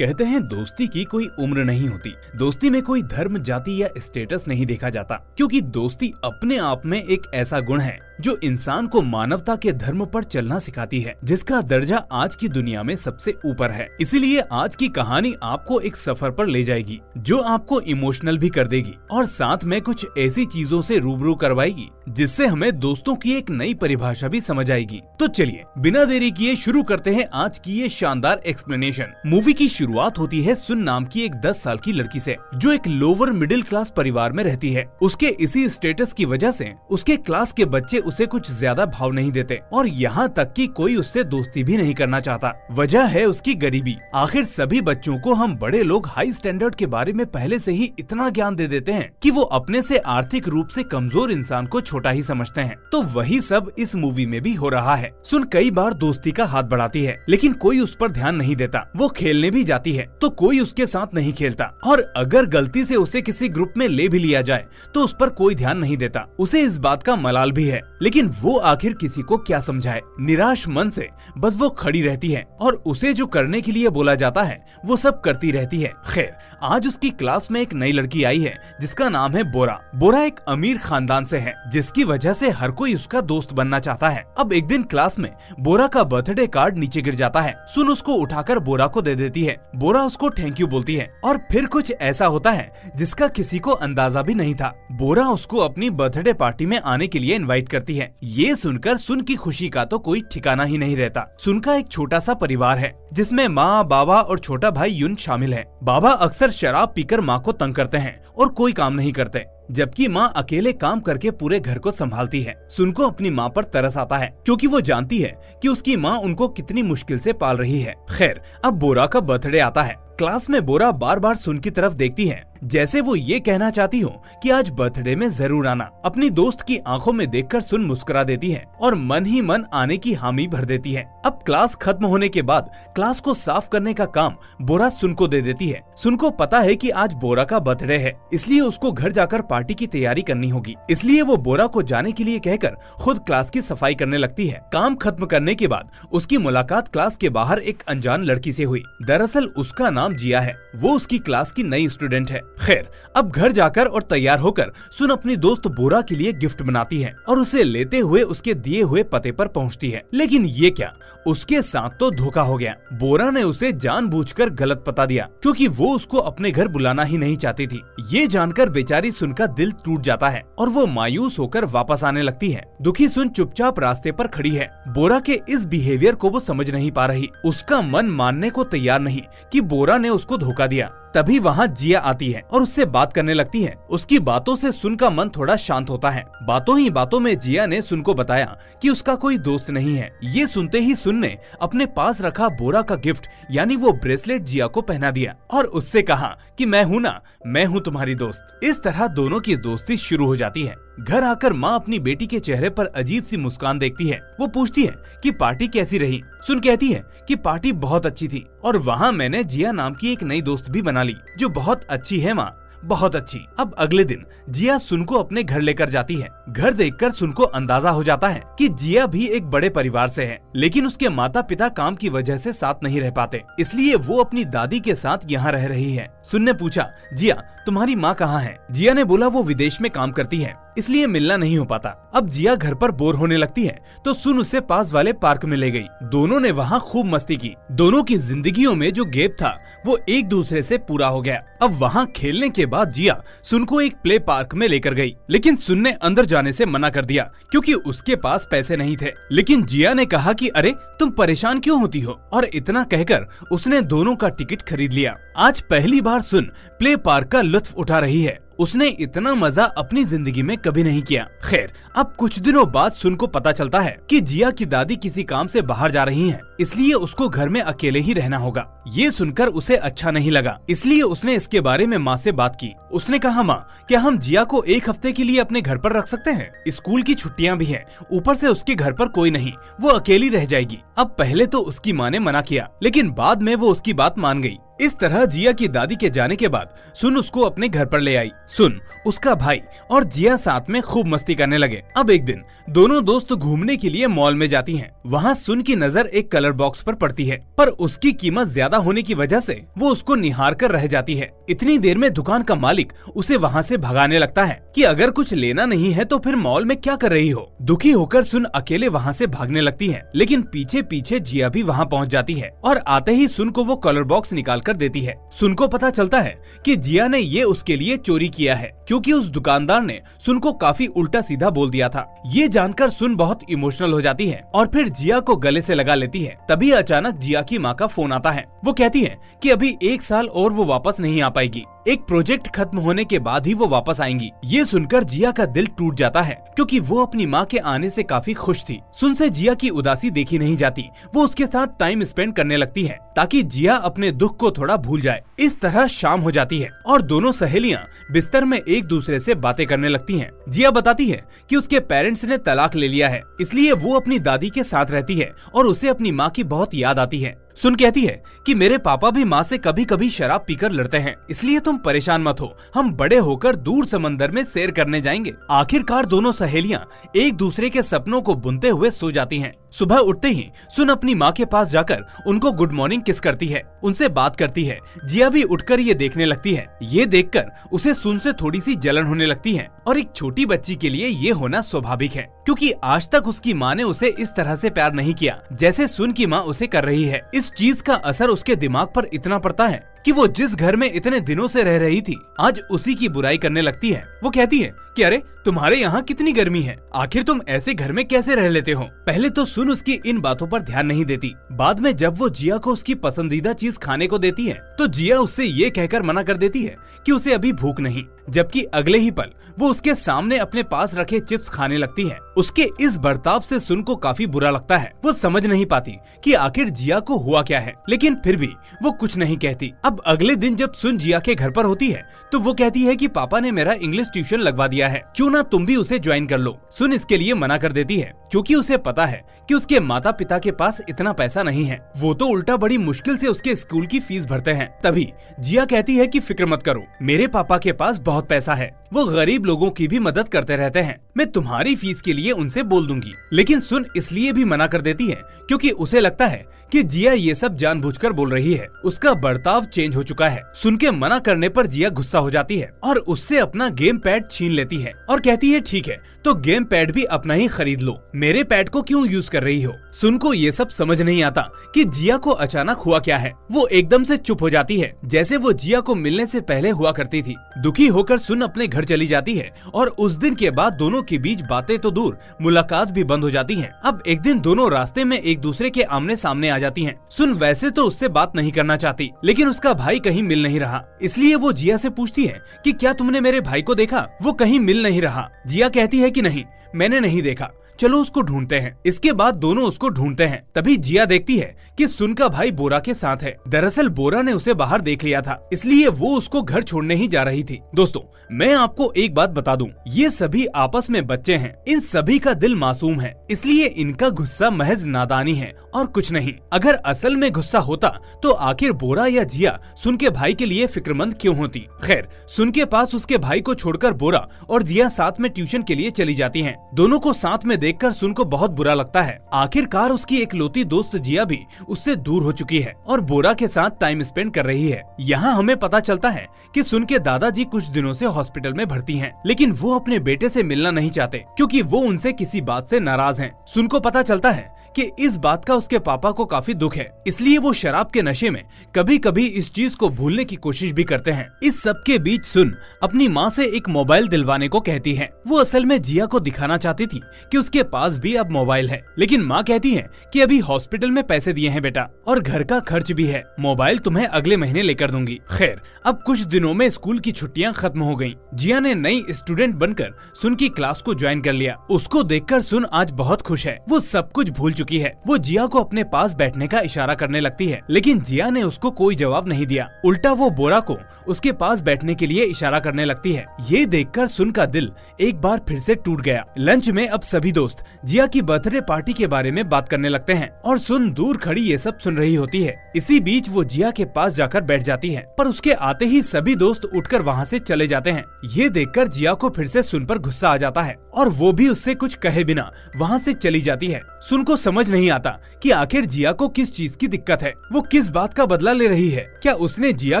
कहते हैं दोस्ती की कोई उम्र नहीं होती। दोस्ती में कोई धर्म, जाति या स्टेटस नहीं देखा जाता, क्योंकि दोस्ती अपने आप में एक ऐसा गुण है जो इंसान को मानवता के धर्म पर चलना सिखाती है, जिसका दर्जा आज की दुनिया में सबसे ऊपर है। इसीलिए आज की कहानी आपको एक सफर पर ले जाएगी जो आपको इमोशनल भी कर देगी और साथ में कुछ ऐसी चीजों से रूबरू करवाएगी जिससे हमें दोस्तों की एक नई परिभाषा भी समझ आएगी। तो चलिए बिना देरी किए शुरू करते हैं आज की ये शानदार एक्सप्लेनेशन। मूवी की शुरुआत होती है सुन नाम की एक 10 साल की लड़की से, जो एक लोअर मिडिल क्लास परिवार में रहती है। उसके इसी स्टेटस की वजह से उसके क्लास के बच्चे उसे कुछ ज्यादा भाव नहीं देते और यहाँ तक कि कोई उससे दोस्ती भी नहीं करना चाहता। वजह है उसकी गरीबी। आखिर सभी बच्चों को हम बड़े लोग हाई स्टैंडर्ड के बारे में पहले से ही इतना ज्ञान दे देते हैं कि वो अपने से आर्थिक रूप से कमजोर इंसान को छोटा ही समझते हैं। तो वही सब इस मूवी में भी हो रहा है। सुन कई बार दोस्ती का हाथ बढ़ाती है, लेकिन कोई उस पर ध्यान नहीं देता। वो खेलने भी जाती है तो कोई उसके साथ नहीं खेलता, और अगर गलती से उसे किसी ग्रुप में ले भी लिया जाए तो उस पर कोई ध्यान नहीं देता। उसे इस बात का मलाल भी है, लेकिन वो आखिर किसी को क्या समझाए। निराश मन से बस वो खड़ी रहती है और उसे जो करने के लिए बोला जाता है वो सब करती रहती है। खैर, आज उसकी क्लास में एक नई लड़की आई है जिसका नाम है बोरा। बोरा एक अमीर खानदान से है, जिसकी वजह से हर कोई उसका दोस्त बनना चाहता है। अब एक दिन क्लास में बोरा का बर्थडे कार्ड नीचे गिर जाता है। सुन उसको उठाकर बोरा को दे देती है। बोरा उसको थैंक यू बोलती है और फिर कुछ ऐसा होता है जिसका किसी को अंदाजा भी नहीं था। बोरा उसको अपनी बर्थडे पार्टी में आने के लिए इनवाइट करती है। ये सुनकर सुन की खुशी का तो कोई ठिकाना ही नहीं रहता। सुन का एक छोटा सा परिवार है जिसमें माँ, बाबा और छोटा भाई युन शामिल है। बाबा अक्सर शराब पीकर माँ को तंग करते हैं और कोई काम नहीं करते, जबकि माँ अकेले काम करके पूरे घर को संभालती है। सुन को अपनी माँ पर तरस आता है, क्योंकि वो जानती है कि उसकी माँ उनको कितनी मुश्किल से पाल रही है। खैर, अब बोरा का बर्थडे आता है। क्लास में बोरा बार बार सुन की तरफ देखती है, जैसे वो ये कहना चाहती हो कि आज बर्थडे में जरूर आना। अपनी दोस्त की आंखों में देखकर सुन मुस्कुरा देती है और मन ही मन आने की हामी भर देती है। अब क्लास खत्म होने के बाद क्लास को साफ करने का काम बोरा सुन को दे देती है। सुन को पता है कि आज बोरा का बर्थडे है, इसलिए उसको घर जाकर पार्टी की तैयारी करनी होगी। इसलिए वो बोरा को जाने के लिए कहकर खुद क्लास की सफाई करने लगती है। काम खत्म करने के बाद उसकी मुलाकात क्लास के बाहर एक अनजान लड़की से हुई। दरअसल उसका नाम जिया है। वो उसकी क्लास की नई स्टूडेंट है। खैर, अब घर जाकर और तैयार होकर सुन अपनी दोस्त बोरा के लिए गिफ्ट बनाती है और उसे लेते हुए उसके दिए हुए पते पर पहुंचती है। लेकिन ये क्या, उसके साथ तो धोखा हो गया। बोरा ने उसे जानबूझकर गलत पता दिया, क्योंकि वो उसको अपने घर बुलाना ही नहीं चाहती थी। ये जानकर बेचारी सुन का दिल टूट जाता है और वो मायूस होकर वापस आने लगती है। दुखी सुन चुपचाप रास्ते पर खड़ी है। बोरा के इस बिहेवियर को वो समझ नहीं पा रही। उसका मन मानने को तैयार नहीं कि बोरा ने उसको धोखा दिया। तभी वहाँ जिया आती है और उससे बात करने लगती है। उसकी बातों से सुन का मन थोड़ा शांत होता है। बातों ही बातों में जिया ने सुन को बताया कि उसका कोई दोस्त नहीं है। ये सुनते ही सुन ने अपने पास रखा बोरा का गिफ्ट यानी वो ब्रेसलेट जिया को पहना दिया और उससे कहा कि मैं हूँ ना, मैं हूँ तुम्हारी दोस्त। इस तरह दोनों की दोस्ती शुरू हो जाती है। घर आकर माँ अपनी बेटी के चेहरे पर अजीब सी मुस्कान देखती है। वो पूछती है कि पार्टी कैसी रही। सुन कहती है कि पार्टी बहुत अच्छी थी और वहाँ मैंने जिया नाम की एक नई दोस्त भी बना ली जो बहुत अच्छी है माँ, बहुत अच्छी। अब अगले दिन जिया सुन को अपने घर लेकर जाती है। घर देखकर सुन को अंदाजा हो जाता है कि जिया भी एक बड़े परिवार से है, लेकिन उसके माता पिता काम की वजह से साथ नहीं रह पाते, इसलिए वो अपनी दादी के साथ यहाँ रह रही है। सुन ने पूछा, जिया तुम्हारी माँ कहाँ है? जिया ने बोला वो विदेश में काम करती है, इसलिए मिलना नहीं हो पाता। अब जिया घर पर बोर होने लगती है तो सुन उसे पास वाले पार्क में ले गई। दोनों ने वहाँ खूब मस्ती की। दोनों की जिंदगियों में जो गैप था वो एक दूसरे से पूरा हो गया। अब वहाँ खेलने के बाद जिया सुन को एक प्ले पार्क में लेकर गई, लेकिन सुन ने अंदर जाने से मना कर दिया क्योंकि उसके पास पैसे नहीं थे। लेकिन जिया ने कहा कि अरे तुम परेशान क्यों होती हो, और इतना कहकर उसने दोनों का टिकट खरीद लिया। आज पहली बार सुन प्ले पार्क का लुत्फ उठा रही है। उसने इतना मजा अपनी जिंदगी में कभी नहीं किया। खैर, अब कुछ दिनों बाद सुन को पता चलता है कि जिया की दादी किसी काम से बाहर जा रही हैं, इसलिए उसको घर में अकेले ही रहना होगा। ये सुनकर उसे अच्छा नहीं लगा, इसलिए उसने इसके बारे में माँ से बात की। उसने कहा, माँ क्या हम जिया को एक हफ्ते के लिए अपने घर पर रख सकते हैं? स्कूल की छुट्टियाँ भी हैं, ऊपर से उसके घर पर कोई नहीं, वो अकेली रह जाएगी। अब पहले तो उसकी माँ ने मना किया, लेकिन बाद में वो उसकी बात मान गई। इस तरह जिया की दादी के जाने के बाद सुन उसको अपने घर पर ले आई। सुन, उसका भाई और जिया साथ में खूब मस्ती करने लगे। अब एक दिन दोनों दोस्त घूमने के लिए मॉल में जाती हैं। वहाँ सुन की नजर एक कलर बॉक्स पर पड़ती है, पर उसकी कीमत ज्यादा होने की वजह से वो उसको निहार कर रह जाती है। इतनी देर में दुकान का मालिक उसे वहाँ से भगाने लगता है कि अगर कुछ लेना नहीं है तो फिर मॉल में क्या कर रही हो। दुखी होकर सुन अकेले वहाँ से भागने लगती है, लेकिन पीछे पीछे जिया भी वहाँ पहुँच जाती है और आते ही सुन को वो कलर बॉक्स निकाल कर देती है। सुन को पता चलता है कि जिया ने ये उसके लिए चोरी किया है, क्योंकि उस दुकानदार ने सुन को काफी उल्टा सीधा बोल दिया था। ये जानकर सुन बहुत इमोशनल हो जाती है और फिर जिया को गले से लगा लेती है। तभी अचानक जिया की माँ का फोन आता है। वो कहती है कि अभी 1 साल और वो वापस नहीं आ पाएगी, एक प्रोजेक्ट खत्म होने के बाद ही वो वापस आएंगी। ये सुनकर जिया का दिल टूट जाता है, क्योंकि वो अपनी माँ के आने से काफी खुश थी। सुन से जिया की उदासी देखी नहीं जाती। वो उसके साथ टाइम स्पेंड करने लगती है ताकि जिया अपने दुख को थोड़ा भूल जाए। इस तरह शाम हो जाती है और दोनों सहेलियां बिस्तर में एक दूसरे से बातें करने लगती हैं। जिया बताती है कि उसके पेरेंट्स ने तलाक ले लिया है, इसलिए वो अपनी दादी के साथ रहती है और उसे अपनी माँ की बहुत याद आती है। सुन कहती है कि मेरे पापा भी माँ से कभी कभी शराब पीकर लड़ते हैं, इसलिए तुम परेशान मत हो, हम बड़े होकर दूर समंदर में सैर करने जाएंगे। आखिरकार दोनों सहेलियां एक दूसरे के सपनों को बुनते हुए सो जाती हैं। सुबह उठते ही सुन अपनी माँ के पास जाकर उनको गुड मॉर्निंग किस करती है, उनसे बात करती है। जिया भी उठकर ये देखने लगती है। ये देखकर उसे सुन से थोड़ी सी जलन होने लगती है और एक छोटी बच्ची के लिए ये होना स्वाभाविक है, क्योंकि आज तक उसकी माँ ने उसे इस तरह से प्यार नहीं किया जैसे सुन की माँ उसे कर रही है। इस चीज का असर उसके दिमाग पर इतना पड़ता है कि वो जिस घर में इतने दिनों से रह रही थी, आज उसी की बुराई करने लगती है। वो कहती है कि अरे तुम्हारे यहाँ कितनी गर्मी है, आखिर तुम ऐसे घर में कैसे रह लेते हो। पहले तो सुन उसकी इन बातों पर ध्यान नहीं देती। बाद में जब वो जिया को उसकी पसंदीदा चीज खाने को देती है तो जिया उससे ये कहकर मना कर देती है कि उसे अभी भूख नहीं, जबकि अगले ही पल वो उसके सामने अपने पास रखे चिप्स खाने लगती है। उसके इस बर्ताव से सुन को काफी बुरा लगता है। वो समझ नहीं पाती कि आखिर जिया को हुआ क्या है, लेकिन फिर भी वो कुछ नहीं कहती। अब अगले दिन जब सुन जिया के घर पर होती है तो वो कहती है कि पापा ने मेरा इंग्लिश ट्यूशन लगवा दिया है, क्यों ना तुम भी उसे ज्वाइन कर लो। सुन इसके लिए मना कर देती है, क्योंकि उसे पता है कि उसके माता पिता के पास इतना पैसा नहीं है। वो तो उल्टा बड़ी मुश्किल से उसके स्कूल की फीस भरते हैं। तभी जिया कहती है कि फिक्र मत करो, मेरे पापा के पास बहुत पैसा है, वो गरीब लोगों की भी मदद करते रहते हैं, मैं तुम्हारी फीस के लिए उनसे बोल दूंगी। लेकिन सुन इसलिए भी मना कर देती है क्योंकि उसे लगता है कि जिया ये सब जानबूझकर बोल रही है। उसका बर्ताव चेंज हो चुका है। सुन के मना करने पर जिया गुस्सा हो जाती है और उससे अपना गेम पैड छीन लेती है और कहती है ठीक है तो गेम पैड भी अपना ही खरीद लो, मेरे पैड को क्यों यूज कर रही हो। सुन को ये सब समझ नहीं आता कि जिया को अचानक हुआ क्या है। वो एकदम से चुप हो जाती है, जैसे वो जिया को मिलने से पहले हुआ करती थी। दुखी होकर सुन अपने घर चली जाती है और उस दिन के बाद दोनों के बीच बातें तो दूर, मुलाकात भी बंद हो जाती है। अब एक दिन दोनों रास्ते में एक दूसरे के आमने सामने आ जाती हैं। सुन वैसे तो उससे बात नहीं करना चाहती, लेकिन उसका भाई कहीं मिल नहीं रहा, इसलिए वो जिया से पूछती है कि क्या तुमने मेरे भाई को देखा, वो कहीं मिल नहीं रहा। जिया कहती है कि नहीं, मैंने नहीं देखा, चलो उसको ढूंढते हैं। इसके बाद दोनों उसको ढूंढते हैं। तभी जिया देखती है कि सुन का भाई बोरा के साथ है। दरअसल बोरा ने उसे बाहर देख लिया था, इसलिए वो उसको घर छोड़ने ही जा रही थी। दोस्तों मैं आपको एक बात बता दूं, ये सभी आपस में बच्चे हैं, इन सभी का दिल मासूम है, इसलिए इनका गुस्सा महज नादानी है और कुछ नहीं। अगर असल में गुस्सा होता तो आखिर बोरा या जिया सुन के भाई के लिए फिक्रमंद क्यों होती। खैर सुन के पास उसके भाई को छोड़कर बोरा और जिया साथ में ट्यूशन के लिए चली जाती हैं। दोनों को साथ में देखकर सुन को बहुत बुरा लगता है। आखिरकार उसकी इकलौती दोस्त जिया भी उससे दूर हो चुकी है और बोरा के साथ टाइम स्पेंड कर रही है। यहाँ हमें पता चलता है कि सुन के दादाजी कुछ दिनों से हॉस्पिटल में भर्ती हैं, लेकिन वो अपने बेटे से मिलना नहीं चाहते क्योंकि वो उनसे किसी बात से नाराज हैं। सुन को पता चलता है कि इस बात का उसके पापा को काफी दुख है, इसलिए वो शराब के नशे में कभी कभी इस चीज को भूलने की कोशिश भी करते हैं। इस सब के बीच सुन अपनी माँ से एक मोबाइल दिलवाने को कहती है। वो असल में जिया को दिखाना चाहती थी कि उसके पास भी अब मोबाइल है, लेकिन माँ कहती है कि अभी हॉस्पिटल में पैसे दिए हैं बेटा और घर का खर्च भी है, मोबाइल तुम्हें अगले महीने लेकर दूंगी। खैर अब कुछ दिनों में स्कूल की छुट्टियां खत्म हो गयी। जिया ने नई स्टूडेंट बनकर सुन की क्लास को ज्वाइन कर लिया। उसको देखकर सुन आज बहुत खुश है, वो सब कुछ भूल चुकी है। वो जिया को अपने पास बैठने का इशारा करने लगती है, लेकिन जिया ने उसको कोई जवाब नहीं दिया। उल्टा वो बोरा को उसके पास बैठने के लिए इशारा करने लगती है। ये देखकर सुन का दिल एक बार फिर से टूट गया। लंच में अब सभी दोस्त दोस्त जिया की बर्थडे पार्टी के बारे में बात करने लगते हैं और सुन दूर खड़ी ये सब सुन रही होती है। इसी बीच वो जिया के पास जाकर बैठ जाती है, पर उसके आते ही सभी दोस्त उठकर वहाँ से चले जाते हैं। ये देखकर जिया को फिर से सुन पर गुस्सा आ जाता है और वो भी उससे कुछ कहे बिना वहाँ से चली जाती है। सुन को समझ नहीं आता कि आखिर जिया को किस चीज की दिक्कत है, वो किस बात का बदला ले रही है, क्या उसने जिया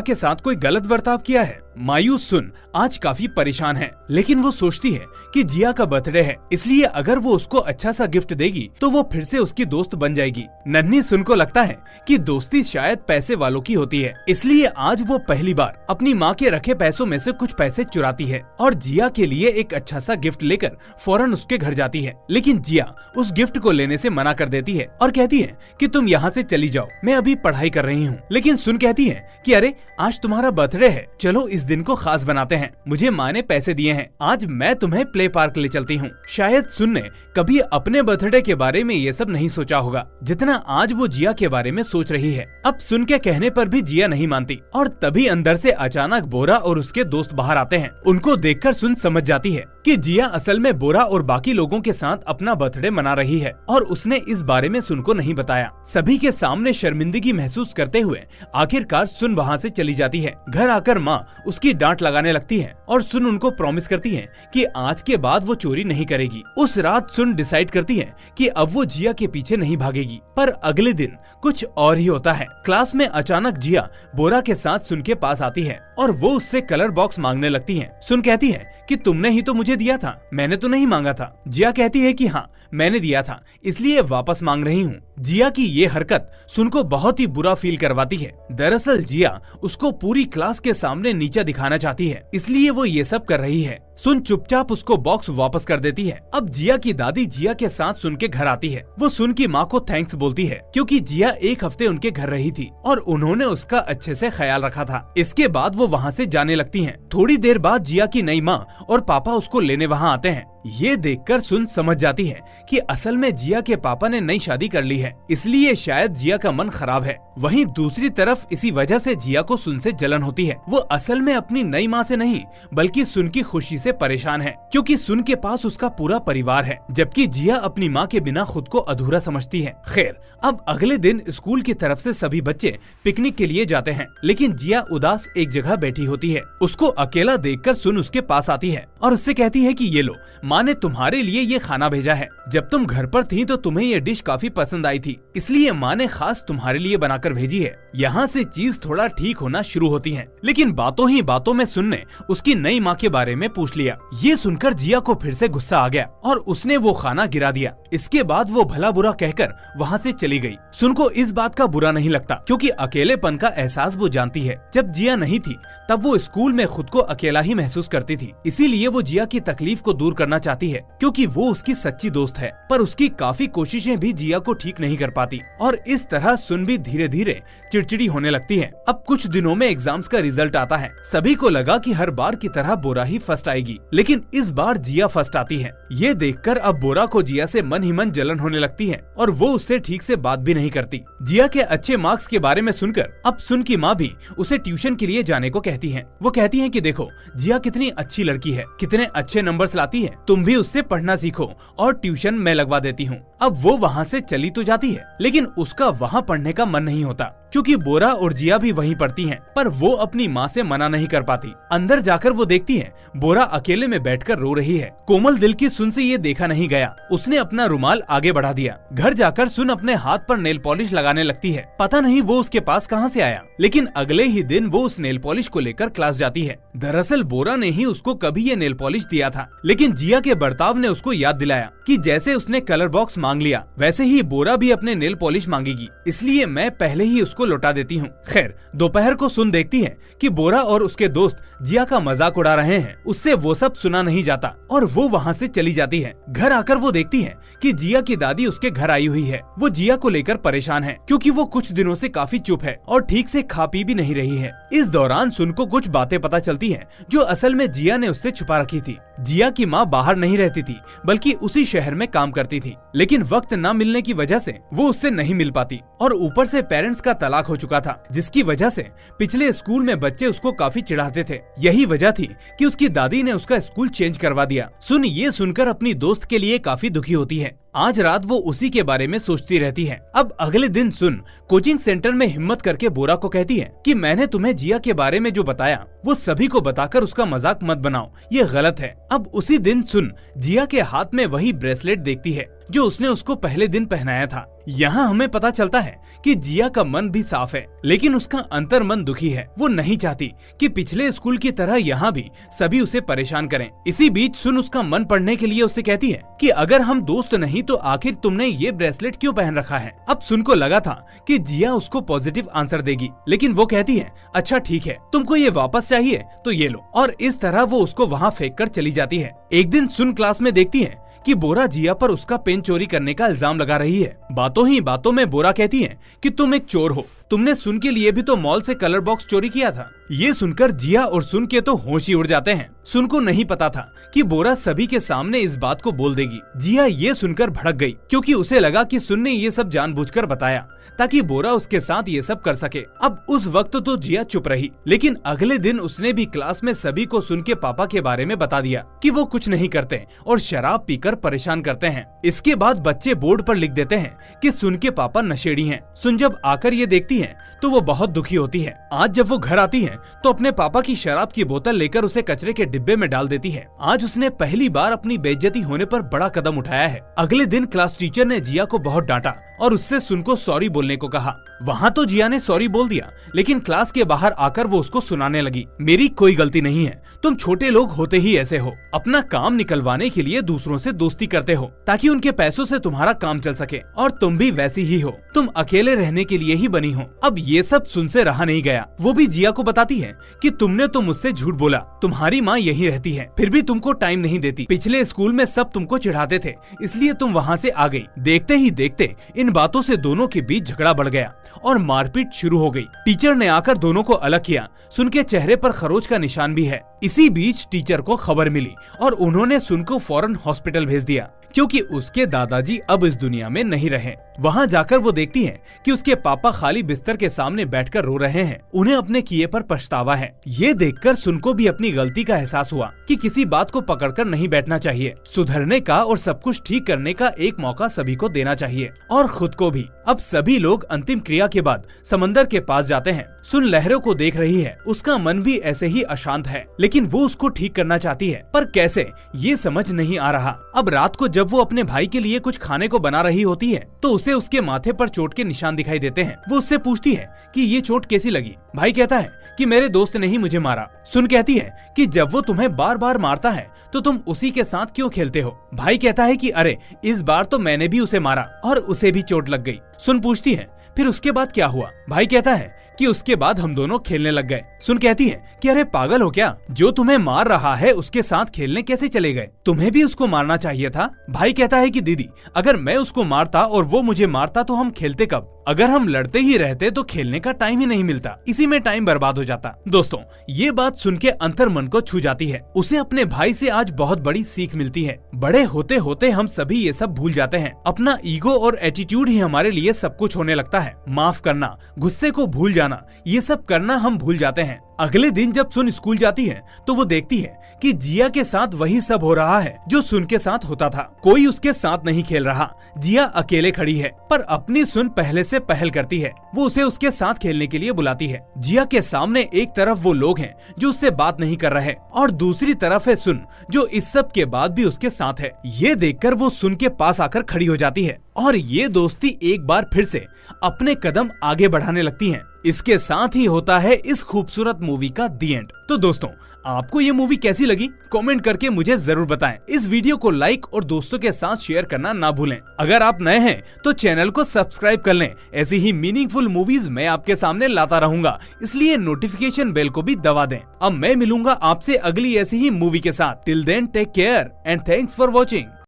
के साथ कोई गलत बर्ताव किया है। मायूस सुन आज काफी परेशान है, लेकिन वो सोचती है कि जिया का बर्थडे है, इसलिए अगर वो उसको अच्छा सा गिफ्ट देगी तो वो फिर से उसकी दोस्त बन जाएगी। नन्ही सुन को लगता है कि दोस्ती शायद पैसे वालों की होती है, इसलिए आज वो पहली बार अपनी माँ के रखे पैसों में से कुछ पैसे चुराती है और जिया के लिए एक अच्छा सा गिफ्ट लेकर फौरन उसके घर जाती है। लेकिन जिया उस गिफ्ट को लेने से मना कर देती है और कहती है कि तुम यहाँ से चली जाओ, मैं अभी पढ़ाई कर रही हूँ। लेकिन सुन कहती है कि अरे आज तुम्हारा बर्थडे है, चलो इस दिन को खास बनाते हैं, मुझे माँ ने पैसे दिए हैं, आज मैं तुम्हें प्ले पार्क ले चलती हूँ। शायद सुन ने कभी अपने बर्थडे के बारे में ये सब नहीं सोचा होगा जितना आज वो जिया के बारे में सोच रही है। अब सुन के कहने पर भी जिया नहीं मानती और तभी अंदर से अचानक बोरा और उसके दोस्त बाहर आते हैं। उनको देखकर सुन समझ जाती है कि जिया असल में बोरा और बाकी लोगों के साथ अपना बर्थडे मना रही है और उसने इस बारे में सुन को नहीं बताया। सभी के सामने शर्मिंदगी महसूस करते हुए आखिरकार सुन वहाँ से चली जाती है। घर आकर माँ उसकी डांट लगाने लगती है और सुन उनको प्रॉमिस करती है कि आज के बाद वो चोरी नहीं करेगी। उस रात सुन डिसाइड करती है कि अब वो जिया के पीछे नहीं भागेगी। पर अगले दिन कुछ और ही होता है। क्लास में अचानक जिया बोरा के साथ सुन के पास आती है और वो उससे कलर बॉक्स मांगने लगती है। सुन कहती है कि तुमने ही तो मुझे दिया था, मैंने तो नहीं मांगा था। जिया कहती है कि हाँ मैंने दिया था, इसलिए वापस मांग रही हूँ। जिया की ये हरकत सुन को बहुत ही बुरा फील करवाती है। दरअसल जिया उसको पूरी क्लास के सामने नीचा दिखाना चाहती है, इसलिए वो ये सब कर रही है। सुन चुपचाप उसको बॉक्स वापस कर देती है। अब जिया की दादी जिया के साथ सुन के घर आती है। वो सुन की माँ को थैंक्स बोलती है क्योंकि जिया एक हफ्ते उनके घर रही थी और उन्होंने उसका अच्छे से ख्याल रखा था। इसके बाद वो वहाँ से जाने लगती हैं। थोड़ी देर बाद जिया की नई माँ और पापा उसको लेने वहाँ आते हैं। ये देखकर सुन समझ जाती है कि असल में जिया के पापा ने नई शादी कर ली है, इसलिए शायद जिया का मन खराब है। वहीं दूसरी तरफ इसी वजह से जिया को सुन से जलन होती है। वो असल में अपनी नई माँ से नहीं बल्कि सुन की खुशी से परेशान है, क्योंकि सुन के पास उसका पूरा परिवार है, जबकि जिया अपनी माँ के बिना खुद को अधूरा समझती है। खैर अब अगले दिन स्कूल की तरफ से सभी बच्चे पिकनिक के लिए जाते हैं, लेकिन जिया उदास एक जगह बैठी होती है। उसको अकेला देखकर सुन उसके पास आती है और उससे कहती है कि ये लो, माँ ने तुम्हारे लिए ये खाना भेजा है। जब तुम घर पर थी तो तुम्हें ये डिश काफी पसंद आई थी, इसलिए माँ ने खास तुम्हारे लिए बनाकर भेजी है। यहाँ से चीज थोड़ा ठीक होना शुरू होती है, लेकिन बातों ही बातों में सुन ने उसकी नई माँ के बारे में पूछ लिया। ये सुनकर जिया को फिर से गुस्सा आ गया और उसने वो खाना गिरा दिया। इसके बाद वो भला बुरा कहकर वहाँ से चली गई। सुन को इस बात का बुरा नहीं लगता, क्योंकि अकेलेपन का एहसास वो जानती है। जब जिया नहीं थी तब वो स्कूल में खुद को अकेला ही महसूस करती थी, इसीलिए वो जिया की तकलीफ को दूर करना चाहती है, क्योंकि वो उसकी सच्ची दोस्त है। पर उसकी काफी कोशिशें भी जिया को ठीक नहीं कर पाती और इस तरह सुन भी धीरे धीरे चिड़चिड़ी होने लगती है। अब कुछ दिनों में एग्जाम्स का रिजल्ट आता है। सभी को लगा कि हर बार की तरह बोरा ही फर्स्ट आएगी, लेकिन इस बार जिया फर्स्ट आती है। ये देखकर अब बोरा को जिया से मन ही मन जलन होने लगती है और वो उससे ठीक से बात भी नहीं करती। जिया के अच्छे मार्क्स के बारे में सुनकर अब सुन की माँ भी उसे ट्यूशन के लिए जाने को कहती है। वो कहती है कि देखो जिया कितनी अच्छी लड़की है, कितने अच्छे नंबर्स लाती है, तुम भी उससे पढ़ना सीखो और ट्यूशन मैं लगवा देती हूँ। अब वो वहाँ से चली तो जाती है, लेकिन उसका वहाँ पढ़ने का मन नहीं होता, क्योंकि बोरा और जिया भी वहीं पढ़ती हैं, पर वो अपनी माँ से मना नहीं कर पाती। अंदर जाकर वो देखती है बोरा अकेले में बैठकर रो रही है। कोमल दिल की सुन से ये देखा नहीं गया, उसने अपना रुमाल आगे बढ़ा दिया। घर जाकर सुन अपने हाथ पर नेल पॉलिश लगाने लगती है। पता नहीं वो उसके पास कहाँ से आया, लेकिन अगले ही दिन वो उस नेल पॉलिश को लेकर क्लास जाती है। दरअसल बोरा ने ही उसको कभी ये नेल पॉलिश दिया था, लेकिन जिया के बर्ताव ने उसको याद दिलाया कि जैसे उसने कलर बॉक्स मांग लिया वैसे ही बोरा भी अपने नेल पॉलिश मांगेगी, इसलिए मैं पहले ही उसको लौटा देती हूँ। खैर दोपहर को सुन देखती है कि बोरा और उसके दोस्त जिया का मजाक उड़ा रहे हैं। उससे वो सब सुना नहीं जाता और वो वहाँ से चली जाती है। घर आकर वो देखती है कि जिया की दादी उसके घर आई हुई है। वो जिया को लेकर परेशान है, क्योंकि वो कुछ दिनों से काफी चुप है और ठीक से खा पी भी नहीं रही है। इस दौरान सुन को कुछ बातें पता चलती हैं जो असल में जिया ने उससे छुपा रखी थी। जिया की माँ बाहर नहीं रहती थी बल्कि उसी शहर में काम करती थी, लेकिन वक्त न मिलने की वजह से वो उससे नहीं मिल पाती और ऊपर से पेरेंट्स का तलाक हो चुका था, जिसकी वजह से पिछले स्कूल में बच्चे उसको काफी चिढ़ाते थे। यही वजह थी कि उसकी दादी ने उसका स्कूल चेंज करवा दिया। सुन ये सुनकर अपनी दोस्त के लिए काफी दुखी होती है। आज रात वो उसी के बारे में सोचती रहती है। अब अगले दिन सुन कोचिंग सेंटर में हिम्मत करके बोरा को कहती है कि मैंने तुम्हें जिया के बारे में जो बताया वो सभी को बताकर उसका मजाक मत बनाओ, ये गलत है। अब उसी दिन सुन जिया के हाथ में वही ब्रेसलेट देखती है जो उसने उसको पहले दिन पहनाया था। यहाँ हमें पता चलता है कि जिया का मन भी साफ है, लेकिन उसका अंतर मन दुखी है। वो नहीं चाहती कि पिछले स्कूल की तरह यहाँ भी सभी उसे परेशान करें। इसी बीच सुन उसका मन पढ़ने के लिए उससे कहती है कि अगर हम दोस्त नहीं तो आखिर तुमने ये ब्रेसलेट क्यों पहन रखा है। अब सुन को लगा था कि जिया उसको पॉजिटिव आंसर देगी, लेकिन वो कहती है अच्छा ठीक है, तुमको ये वापस चाहिए तो ये लो, और इस तरह वो उसको वहाँ फेंक कर चली जाती है। एक दिन सुन क्लास में देखती है कि बोरा जिया पर उसका पेन चोरी करने का इल्जाम लगा रही है। बातों ही बातों में बोरा कहती है कि तुम एक चोर हो, तुमने सुन के लिए भी तो मॉल से कलर बॉक्स चोरी किया था। ये सुनकर जिया और सुन के तो होश ही उड़ जाते हैं। सुन को नहीं पता था कि बोरा सभी के सामने इस बात को बोल देगी। जिया ये सुनकर भड़क गई क्योंकि उसे लगा कि सुन ने ये सब जानबूझकर बताया ताकि बोरा उसके साथ ये सब कर सके। अब उस वक्त तो जिया चुप रही, लेकिन अगले दिन उसने भी क्लास में सभी को सुन के पापा के बारे में बता दिया कि वो कुछ नहीं करते और शराब पीकर परेशान करते हैं। इसके बाद बच्चे बोर्ड पर लिख देते हैं कि सुन के पापा नशेड़ी हैं। सुन जब आकर ये देखती है तो वो बहुत दुखी होती है। आज जब वो घर आती है तो अपने पापा की शराब की बोतल लेकर उसे कचरे के डिब्बे में डाल देती है। आज उसने पहली बार अपनी बेइज्जती होने पर बड़ा कदम उठाया है। अगले दिन क्लास टीचर ने जिया को बहुत डांटा और उससे सुन को सॉरी बोलने को कहा। वहाँ तो जिया ने सॉरी बोल दिया, लेकिन क्लास के बाहर आकर वो उसको सुनाने लगी, मेरी कोई गलती नहीं है, तुम छोटे लोग होते ही ऐसे हो, अपना काम निकलवाने के लिए दूसरों से दोस्ती करते हो ताकि उनके पैसों से तुम्हारा काम चल सके, और तुम भी वैसी ही हो, तुम अकेले रहने के लिए ही बनी हो। अब ये सब सुन से रहा नहीं गया। वो भी जिया को बताती है कि तुमने तो मुझसे झूठ बोला, तुम्हारी माँ यही रहती है, फिर भी तुमको टाइम नहीं देती। पिछले स्कूल में सब तुमको चिढ़ाते थे, इसलिए तुम वहाँ से आ गई। देखते ही देखते इन बातों से दोनों के बीच झगड़ा बढ़ गया और मारपीट शुरू हो गई। टीचर ने आकर दोनों को अलग किया। सुन के चेहरे पर खरोच का निशान भी है। इसी बीच टीचर को खबर मिली और उन्होंने सुन को फौरन हॉस्पिटल भेज दिया क्योंकि उसके दादाजी अब इस दुनिया में नहीं रहे। वहाँ जाकर वो देखती है कि उसके पापा खाली बिस्तर के सामने बैठकर रो रहे हैं। उन्हें अपने किए पर पछतावा है। ये देखकर सुन को भी अपनी गलती का एहसास हुआ कि किसी बात को पकड़कर नहीं बैठना चाहिए। सुधरने का और सब कुछ ठीक करने का एक मौका सभी को देना चाहिए और खुद को भी। अब सभी लोग अंतिम क्रिया के बाद समंदर के पास जाते हैं। सुन लहरों को देख रही है। उसका मन भी ऐसे ही अशांत है, लेकिन वो उसको ठीक करना चाहती है, पर कैसे ये समझ नहीं आ रहा। अब रात को जब वो अपने भाई के लिए कुछ खाने को बना रही होती है तो उसे उसके माथे पर चोट के निशान दिखाई देते हैं। वो उससे पूछती है कि ये चोट कैसी लगी। भाई कहता है कि मेरे दोस्त ने ही मुझे मारा। सुन कहती है कि जब वो तुम्हें बार बार मारता है तो तुम उसी के साथ क्यों खेलते हो। भाई कहता है कि अरे इस बार तो मैंने भी उसे मारा और उसे भी चोट लग गई। सुन पूछती है फिर उसके बाद क्या हुआ। भाई कहता है कि उसके बाद हम दोनों खेलने लग गए। सुन कहती है कि अरे पागल हो क्या, जो तुम्हें मार रहा है उसके साथ खेलने कैसे चले गए, तुम्हें भी उसको मारना चाहिए था। भाई कहता है कि दीदी अगर मैं उसको मारता और वो मुझे मारता तो हम खेलते कब, अगर हम लड़ते ही रहते तो खेलने का टाइम ही नहीं मिलता, इसी में टाइम बर्बाद हो जाता। दोस्तों ये बात सुन के अंतर मन को छू जाती है। उसे अपने भाई से आज बहुत बड़ी सीख मिलती है। बड़े होते होते हम सभी ये सब भूल जाते हैं। अपना ईगो और एटीट्यूड ही हमारे लिए सब कुछ होने लगता है। माफ करना, गुस्से को भूल जाना, ये सब करना हम भूल जाते हैं। अगले दिन जब सुन स्कूल जाती है तो वो देखती है कि जिया के साथ वही सब हो रहा है जो सुन के साथ होता था। कोई उसके साथ नहीं खेल रहा। जिया अकेले खड़ी है, पर अपनी सुन पहले से पहल करती है। वो उसे उसके साथ खेलने के लिए बुलाती है। जिया के सामने एक तरफ वो लोग हैं जो उससे बात नहीं कर रहे और दूसरी तरफ है सुन जो इस सब के बाद भी उसके साथ है। ये देखकर वो सुन के पास आकर खड़ी हो जाती है और ये दोस्ती एक बार फिर से अपने कदम आगे बढ़ाने लगती हैं। इसके साथ ही होता है इस खूबसूरत मूवी का दी एंड। तो दोस्तों आपको ये मूवी कैसी लगी कमेंट करके मुझे जरूर बताएं। इस वीडियो को लाइक और दोस्तों के साथ शेयर करना ना भूलें। अगर आप नए हैं तो चैनल को सब्सक्राइब कर लें। ऐसी ही मीनिंगफुल मूवीज मैं आपके सामने लाता रहूंगा, इसलिए नोटिफिकेशन बेल को भी दबा दें। अब मैं मिलूंगा आपसे अगली ऐसी ही मूवी के साथ। Till then take care and thanks for watching.